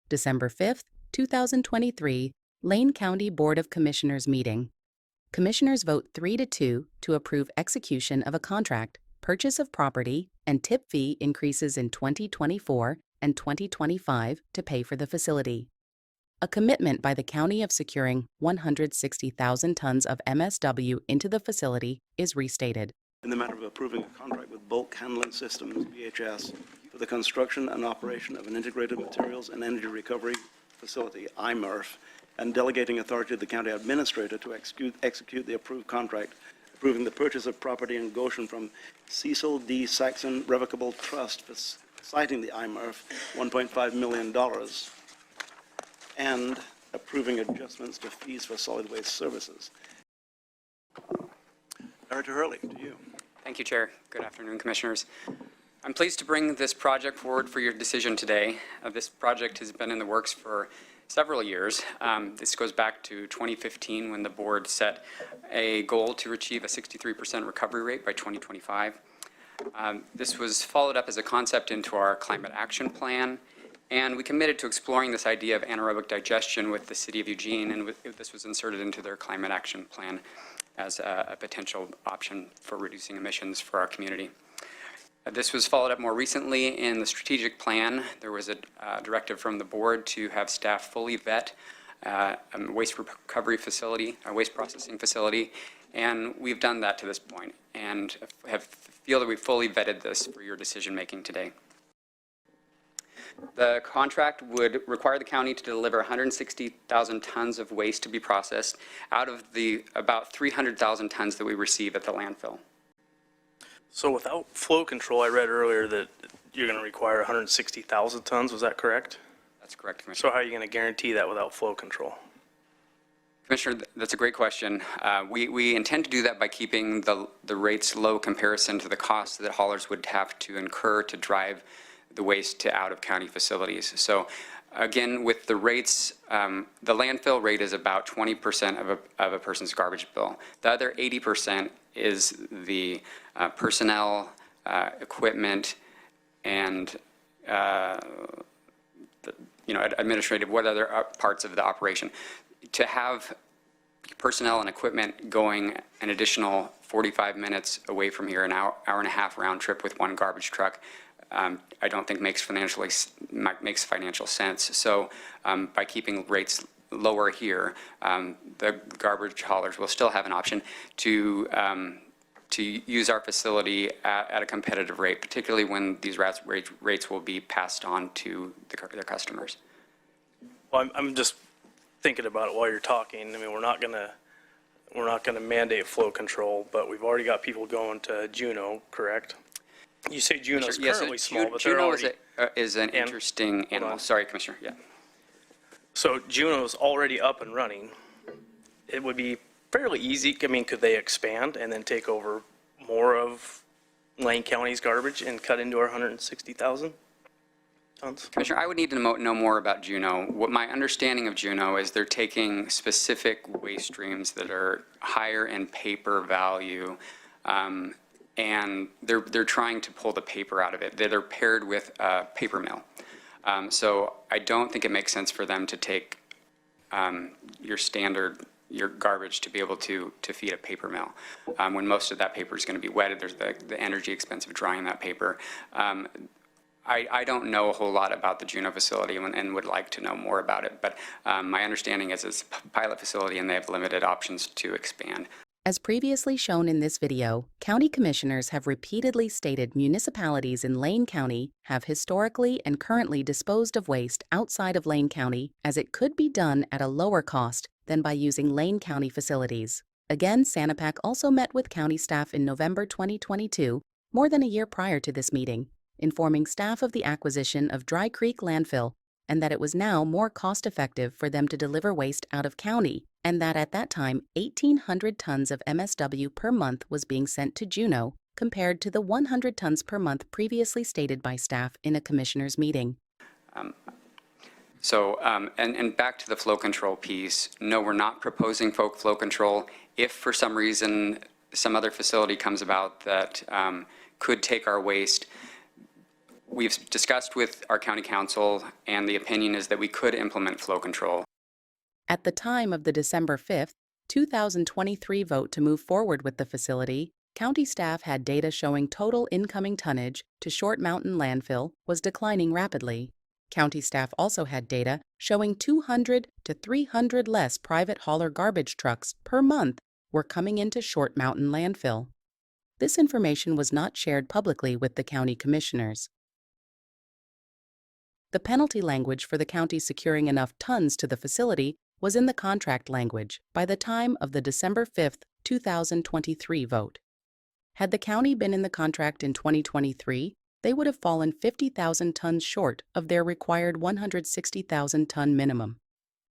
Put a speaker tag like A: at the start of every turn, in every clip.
A: December 5th, 2023, Lane County Board of Commissioners meeting. Commissioners vote 3-2 to approve execution of a contract, purchase of property, and tip fee increases in 2024 and 2025 to pay for the facility. A commitment by the county of securing 160,000 tons of MSW into the facility is restated.
B: In the matter of approving a contract with Bulk Handling Systems, BHS, for the construction and operation of an integrated materials and energy recovery facility, IMERF, and delegating authority to the county administrator to execute the approved contract, approving the purchase of property in Goshen from Cecil D. Saxon Revocable Trust, for citing the IMERF, $1.5 million, and approving adjustments to fees for solid waste services. Director Hurley, to you.
C: Thank you, Chair. Good afternoon, Commissioners. I'm pleased to bring this project forward for your decision today. This project has been in the works for several years. This goes back to 2015 when the board set a goal to achieve a 63% recovery rate by 2025. This was followed up as a concept into our climate action plan, and we committed to exploring this idea of anaerobic digestion with the City of Eugene, and this was inserted into their climate action plan as a potential option for reducing emissions for our community. This was followed up more recently in the strategic plan. There was a directive from the board to have staff fully vet a waste recovery facility, a waste processing facility, and we've done that to this point and feel that we've fully vetted this for your decision making today. The contract would require the county to deliver 160,000 tons of waste to be processed out of the about 300,000 tons that we receive at the landfill.
D: So without flow control, I read earlier that you're going to require 160,000 tons. Was that correct?
C: That's correct, Commissioner.
D: So how are you going to guarantee that without flow control?
C: Commissioner, that's a great question. We intend to do that by keeping the rates low comparison to the costs that haulers would have to incur to drive the waste to out-of-county facilities. So again, with the rates, the landfill rate is about 20% of a person's garbage bill. The other 80% is the personnel, equipment, and administrative, what other parts of the operation. To have personnel and equipment going an additional 45 minutes away from here, an hour and a half round trip with one garbage truck, I don't think makes financial sense. So by keeping rates lower here, the garbage haulers will still have an option to use our facility at a competitive rate, particularly when these rates will be passed on to their customers.
D: Well, I'm just thinking about it while you're talking. I mean, we're not gonna mandate flow control, but we've already got people going to Juneau, correct? You say Juneau's currently small, but
C: Juneau
D: already
C: is an interesting animal. Sorry, Commissioner. Yeah.
D: So Juneau's already up and running. It would be fairly easy. I mean, could they expand and then take over more of Lane County's garbage and cut into our 160,000 tons?
C: Commissioner, I would need to know more about Juneau. What my understanding of Juneau is they're taking specific waste streams that are higher in paper value, and they're trying to pull the paper out of it. They're paired with a paper mill. So I don't think it makes sense for them to take your garbage to be able to feed a paper mill. When most of that paper is going to be wetted, there's the energy expense of drying that paper. I don't know a whole lot about the Juneau facility and would like to know more about it, but my understanding is it's a pilot facility and they have limited options to expand.
A: As previously shown in this video, county commissioners have repeatedly stated municipalities in Lane County have historically and currently disposed of waste outside of Lane County, as it could be done at a lower cost than by using Lane County facilities. Again, Sanapak also met with county staff in November 2022, more than a year prior to this meeting, informing staff of the acquisition of Dry Creek Landfill and that it was now more cost-effective for them to deliver waste out of county, and that at that time 1,800 tons of MSW per month was being sent to Juneau, compared to the 100 tons per month previously stated by staff in a commissioner's meeting.
C: And back to the flow control piece, no, we're not proposing flow control. If for some reason some other facility comes about that could take our waste, We've discussed with our county council, and the opinion is that we could implement flow control.
A: At the time of the December 5th, 2023 vote to move forward with the facility, county staff had data showing total incoming tonnage to Short Mountain landfill was declining rapidly. County staff also had data showing 200 to 300 less private hauler garbage trucks per month were coming into Short Mountain landfill. This information was not shared publicly with the county commissioners. The penalty language for the county securing enough tons to the facility was in the contract language by the time of the December 5th, 2023 vote. Had the county been in the contract in 2023, they would have fallen 50,000 tons short of their required 160,000 ton minimum.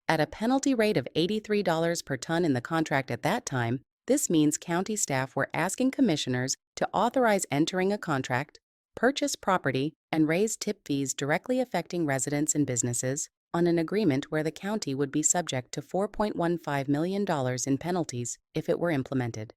A: At a penalty rate of $83 per ton in the contract at that time, this means county staff were asking commissioners to authorize entering a contract, purchase property, and raise tip fees directly affecting residents and businesses on an agreement where the county would be subject to $4.15 million in penalties if it were implemented.